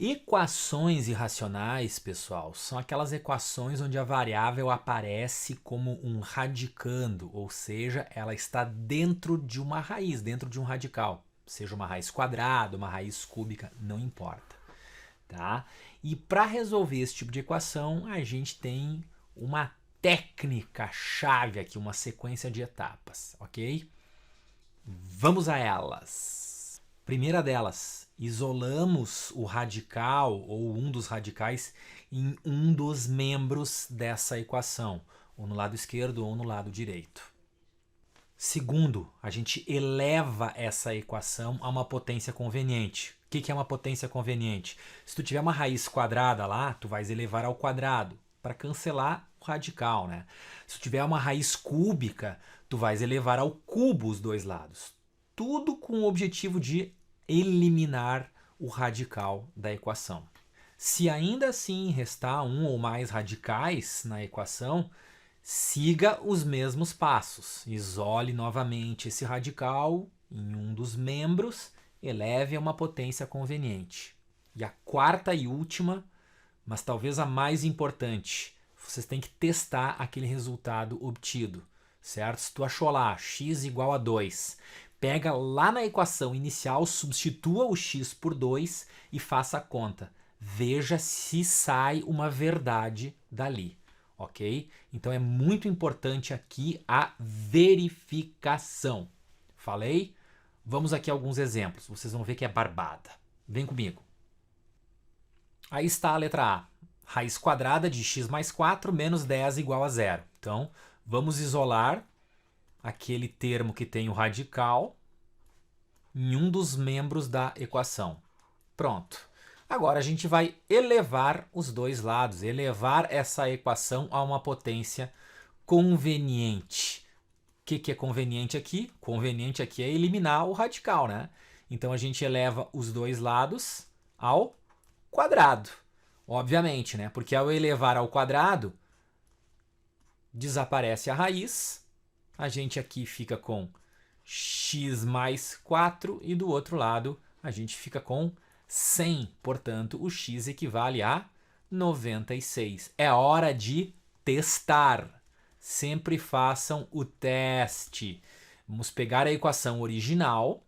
Equações irracionais, pessoal, são aquelas equações onde a variável aparece como um radicando, ou seja, ela está dentro de uma raiz, dentro de um radical. Seja uma raiz quadrada, uma raiz cúbica, não importa. Tá? E para resolver esse tipo de equação, a gente tem uma técnica chave aqui, uma sequência de etapas, ok? Vamos a elas. Primeira delas, isolamos o radical ou um dos radicais em um dos membros dessa equação, ou no lado esquerdo ou no lado direito. Segundo, a gente eleva essa equação a uma potência conveniente. O que é uma potência conveniente? Se tu tiver uma raiz quadrada lá, tu vais elevar ao quadrado para cancelar o radical, né? Se tu tiver uma raiz cúbica, tu vais elevar ao cubo os dois lados. Tudo com o objetivo de eliminar o radical da equação. Se ainda assim restar um ou mais radicais na equação, siga os mesmos passos. Isole novamente esse radical em um dos membros, eleve a uma potência conveniente. E a quarta e última, mas talvez a mais importante, vocês têm que testar aquele resultado obtido, certo? Se tu achou lá x igual a 2, pega lá na equação inicial, substitua o x por 2 e faça a conta. Veja se sai uma verdade dali, ok? Então é muito importante aqui a verificação. Falei? Vamos aqui a alguns exemplos, vocês vão ver que é barbada. Vem comigo. Aí está a letra A. Raiz quadrada de x mais 4 menos 10 igual a 0. Então, vamos isolar aquele termo que tem o radical em um dos membros da equação. Pronto. Agora a gente vai elevar os dois lados, elevar essa equação a uma potência conveniente. O que é conveniente aqui? Conveniente aqui é eliminar o radical, né? Então a gente eleva os dois lados ao quadrado. Obviamente, né? Porque ao elevar ao quadrado, desaparece a raiz. A gente aqui fica com x mais 4 e do outro lado a gente fica com 100. Portanto, o x equivale a 96. É hora de testar. Sempre façam o teste. Vamos pegar a equação original,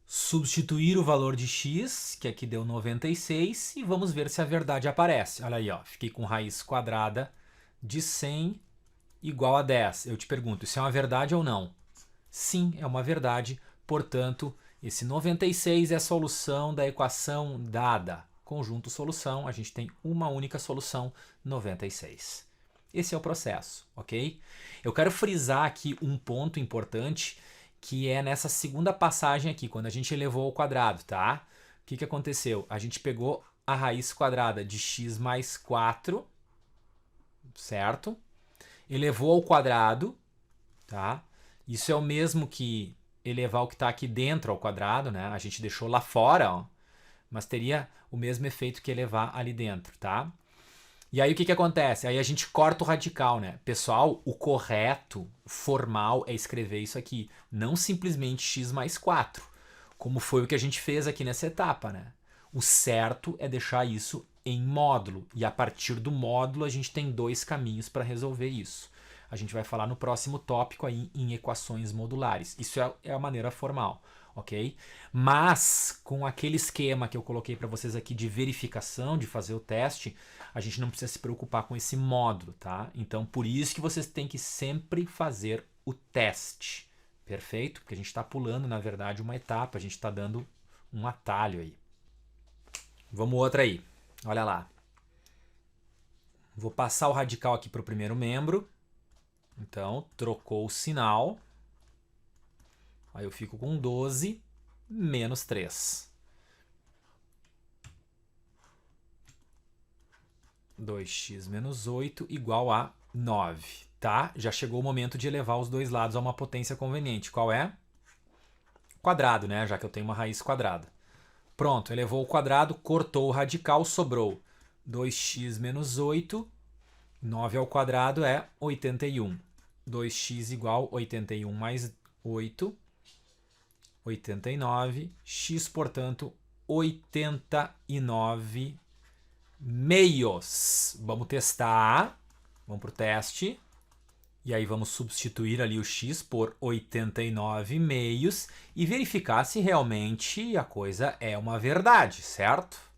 substituir o valor de x, que aqui deu 96, e vamos ver se a verdade aparece. Olha aí, ó, fiquei com raiz quadrada de 100 igual a 10. Eu te pergunto, isso é uma verdade ou não? Sim, é uma verdade. Portanto, esse 96 é a solução da equação dada. Conjunto solução, a gente tem uma única solução, 96. Esse é o processo, ok? Eu quero frisar aqui um ponto importante, que é nessa segunda passagem aqui, quando a gente elevou ao quadrado, tá? O que aconteceu? A gente pegou a raiz quadrada de x mais 4, certo? Elevou ao quadrado, tá? Isso é o mesmo que elevar o que está aqui dentro ao quadrado, né? A gente deixou lá fora, ó, mas teria o mesmo efeito que elevar ali dentro, tá? E aí o que acontece? Aí a gente corta o radical, né? Pessoal, o correto, formal, é escrever isso aqui. Não simplesmente x mais 4, como foi o que a gente fez aqui nessa etapa, né? O certo é deixar isso em módulo. E a partir do módulo a gente tem dois caminhos para resolver isso. A gente vai falar no próximo tópico aí em equações modulares. Isso é a maneira formal, ok? Mas com aquele esquema que eu coloquei para vocês aqui de verificação, de fazer o teste, a gente não precisa se preocupar com esse módulo, tá? Então, por isso que vocês têm que sempre fazer o teste, perfeito? Porque a gente está pulando, na verdade, uma etapa, a gente está dando um atalho aí. Vamos outra aí, olha lá. Vou passar o radical aqui para o primeiro membro. Então, trocou o sinal. Aí eu fico com 12 menos 3. 2x menos 8 igual a 9, tá? Já chegou o momento de elevar os dois lados a uma potência conveniente. Qual é? Quadrado, né? Já que eu tenho uma raiz quadrada. Pronto, elevou o quadrado, cortou o radical, sobrou 2x menos 8. 9 ao quadrado é 81. 2x igual a 81 mais 8, 89. X, portanto, 89 meios. Vamos testar. Vamos para o teste. E aí vamos substituir ali o x por 89 meios e verificar se realmente a coisa é uma verdade, certo?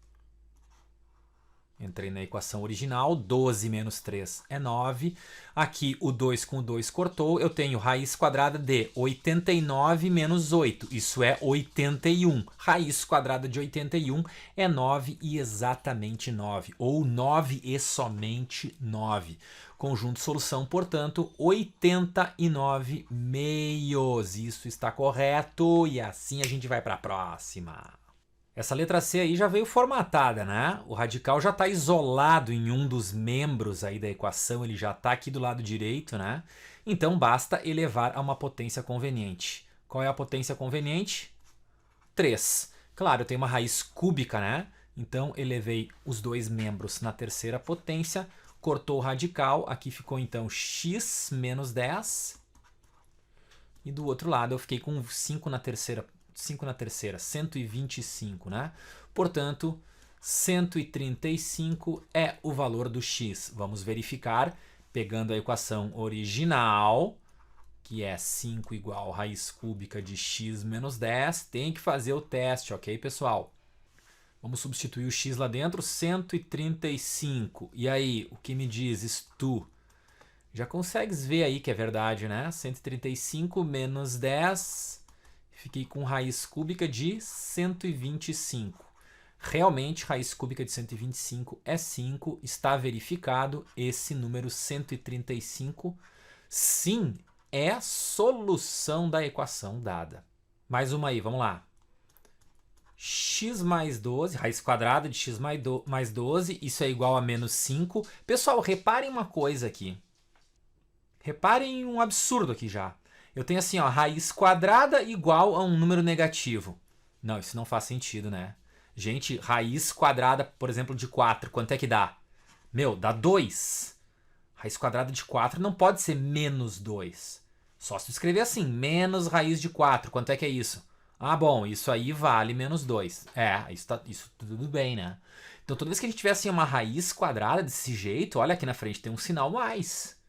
Entrei na equação original, 12 menos 3 é 9. Aqui o 2 com o 2 cortou, eu tenho raiz quadrada de 89 menos 8, isso é 81. Raiz quadrada de 81 é 9 e exatamente 9, ou 9 e somente 9. Conjunto solução, portanto, 89 meios. Isso está correto e assim a gente vai para a próxima. Essa letra C aí já veio formatada, né? O radical já está isolado em um dos membros aí da equação, ele já está aqui do lado direito, né? Então basta elevar a uma potência conveniente. Qual é a potência conveniente? 3. Claro, eu tenho uma raiz cúbica, né? Então elevei os dois membros na terceira potência, cortou o radical, aqui ficou então x menos 10. E do outro lado eu fiquei com 5 na terceira, 125, né? Portanto, 135 é o valor do x. Vamos verificar pegando a equação original, que é 5 igual a raiz cúbica de x menos 10. Tem que fazer o teste, ok, pessoal? Vamos substituir o x lá dentro, 135. E aí, o que me dizes tu? Já consegues ver aí que é verdade, né? 135 menos 10... Fiquei com raiz cúbica de 125. Realmente, raiz cúbica de 125 é 5. Está verificado esse número 135. Sim, é a solução da equação dada. Mais uma aí, vamos lá. X mais 12, raiz quadrada de x mais 12, isso é igual a menos 5. Pessoal, reparem uma coisa aqui. Reparem um absurdo aqui já. Eu tenho assim, ó, raiz quadrada igual a um número negativo. Não, isso não faz sentido, né? Gente, raiz quadrada, por exemplo, de 4, quanto é que dá? Meu, dá 2. Raiz quadrada de 4 não pode ser menos 2. Só se tu escrever assim, menos raiz de 4, quanto é que é isso? Ah, bom, isso aí vale menos 2. Isso tudo bem, né? Então, toda vez que a gente tiver assim uma raiz quadrada desse jeito, olha aqui na frente, tem um sinal mais.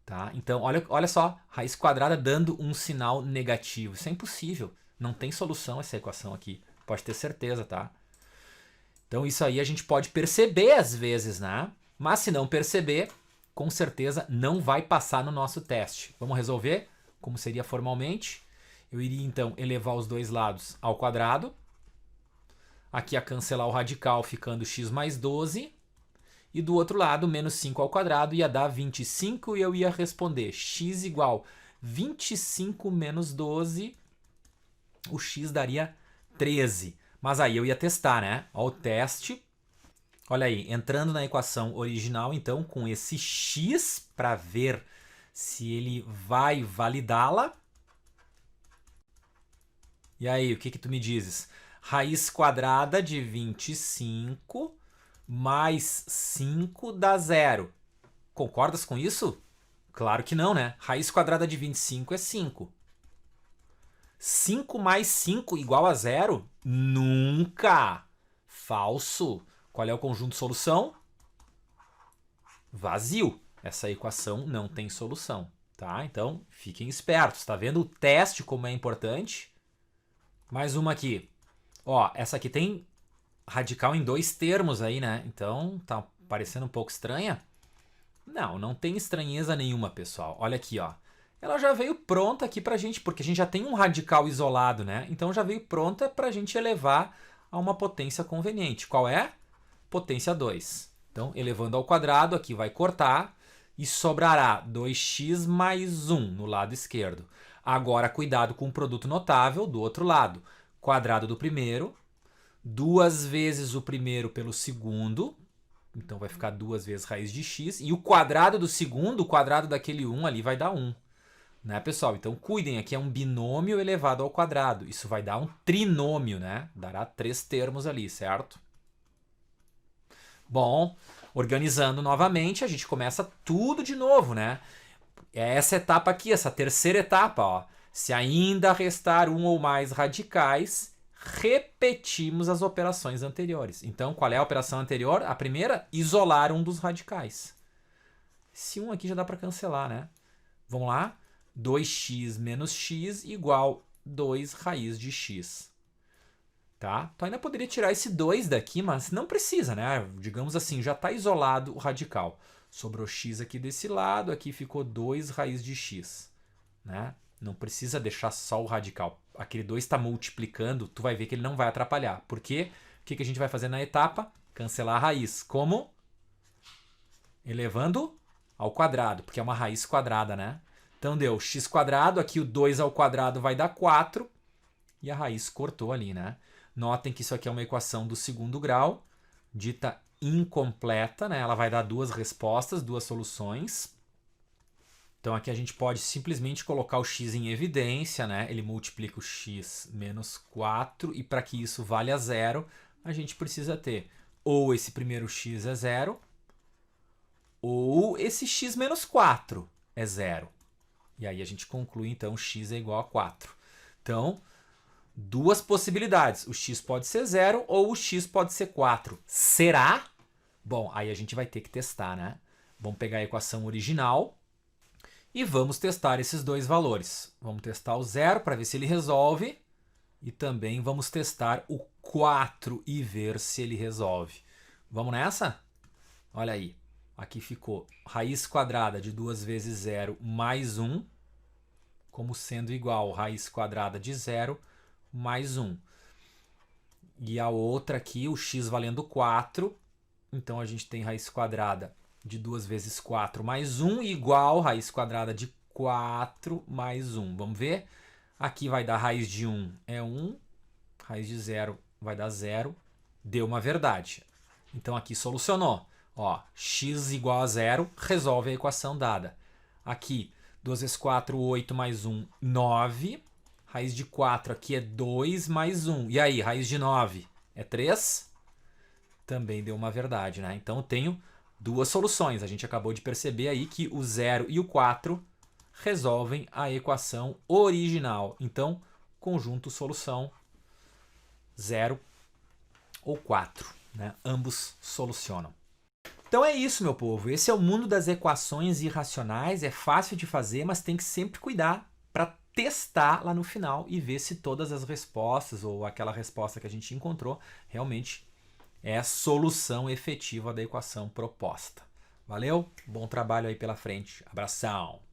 Tá? Então, olha só, raiz quadrada dando um sinal negativo. Isso é impossível. Não tem solução essa equação aqui. Pode ter certeza, tá? Então, isso aí a gente pode perceber às vezes, né? Mas se não perceber, com certeza não vai passar no nosso teste. Vamos resolver como seria formalmente. Eu iria, então, elevar os dois lados ao quadrado. Aqui ia cancelar o radical, ficando x mais 12. E do outro lado, menos 5 ao quadrado ia dar 25 e eu ia responder x igual 25 menos 12, o x daria 13. Mas aí eu ia testar, né? Ó, o teste, olha aí, entrando na equação original, então, com esse x para ver se ele vai validá-la. E aí, o que tu me dizes? Raiz quadrada de 25... mais 5 dá 0. Concordas com isso? Claro que não, né? Raiz quadrada de 25 é 5. 5 mais 5 igual a 0? Nunca! Falso. Qual é o conjunto solução? Vazio. Essa equação não tem solução, tá? Então, fiquem espertos. Tá vendo o teste como é importante? Mais uma aqui. Ó, essa aqui tem radical em dois termos aí, né? Então, tá parecendo um pouco estranha? Não, não tem estranheza nenhuma, pessoal. Olha aqui, ó. Ela já veio pronta aqui pra gente, porque a gente já tem um radical isolado, né? Então, já veio pronta pra gente elevar a uma potência conveniente. Qual é? Potência 2. Então, elevando ao quadrado, aqui vai cortar e sobrará 2x mais 1 no lado esquerdo. Agora, cuidado com o produto notável do outro lado. Quadrado do primeiro, 2 vezes o primeiro pelo segundo, então vai ficar 2 vezes raiz de x, e o quadrado do segundo, o quadrado daquele 1 ali vai dar 1. Né, pessoal? Então cuidem, aqui é um binômio elevado ao quadrado, isso vai dar um trinômio, né? Dará 3 termos ali, certo? Bom, organizando novamente, a gente começa tudo de novo, né? É essa etapa aqui, essa terceira etapa, ó. Se ainda restar um ou mais radicais, repetimos as operações anteriores. Então, qual é a operação anterior? A primeira, isolar um dos radicais. Esse 1 aqui já dá para cancelar, né? Vamos lá? 2x menos x igual 2 raiz de x. Tá? Tu ainda poderia tirar esse 2 daqui, mas não precisa, né? Digamos assim, já está isolado o radical. Sobrou x aqui desse lado, aqui ficou 2 raiz de x. Né? Não precisa deixar só o radical. Aquele 2 está multiplicando, tu vai ver que ele não vai atrapalhar. Por quê? O que a gente vai fazer na etapa? Cancelar a raiz. Como? Elevando ao quadrado, porque é uma raiz quadrada, né? Então deu x quadrado, aqui o 2 ao quadrado vai dar 4, e a raiz cortou ali, né? Notem que isso aqui é uma equação do segundo grau, dita incompleta, né? Ela vai dar duas respostas, duas soluções. Então aqui a gente pode simplesmente colocar o x em evidência, né? Ele multiplica o x menos 4, e para que isso valha zero, a gente precisa ter ou esse primeiro x é zero, ou esse x menos 4 é zero. E aí a gente conclui, então, x é igual a 4. Então, duas possibilidades. O x pode ser 0 ou o x pode ser 4. Será? Bom, aí a gente vai ter que testar, né? Vamos pegar a equação original e vamos testar esses dois valores. Vamos testar o 0 para ver se ele resolve. E também vamos testar o 4 e ver se ele resolve. Vamos nessa? Olha aí. Aqui ficou raiz quadrada de 2 vezes 0 mais 1, como sendo igual a raiz quadrada de 0 mais 1. E a outra aqui, o x valendo 4. Então a gente tem raiz quadrada de 2 vezes 4 mais 1 igual a raiz quadrada de 4 mais 1. Vamos ver? Aqui vai dar raiz de 1 é 1, raiz de 0 vai dar 0. Deu uma verdade. Então aqui solucionou. Ó, x igual a 0, resolve a equação dada. Aqui, 2 vezes 4, 8 mais 1, 9. Raiz de 4 aqui é 2 mais 1. E aí, raiz de 9 é 3? Também deu uma verdade, né? Então eu tenho duas soluções. A gente acabou de perceber aí que o 0 e o 4 resolvem a equação original. Então, conjunto solução 0 ou 4, né? Ambos solucionam. Então é isso, meu povo. Esse é o mundo das equações irracionais. É fácil de fazer, mas tem que sempre cuidar para testar lá no final e ver se todas as respostas ou aquela resposta que a gente encontrou realmente é a solução efetiva da equação proposta. Valeu? Bom trabalho aí pela frente. Abração!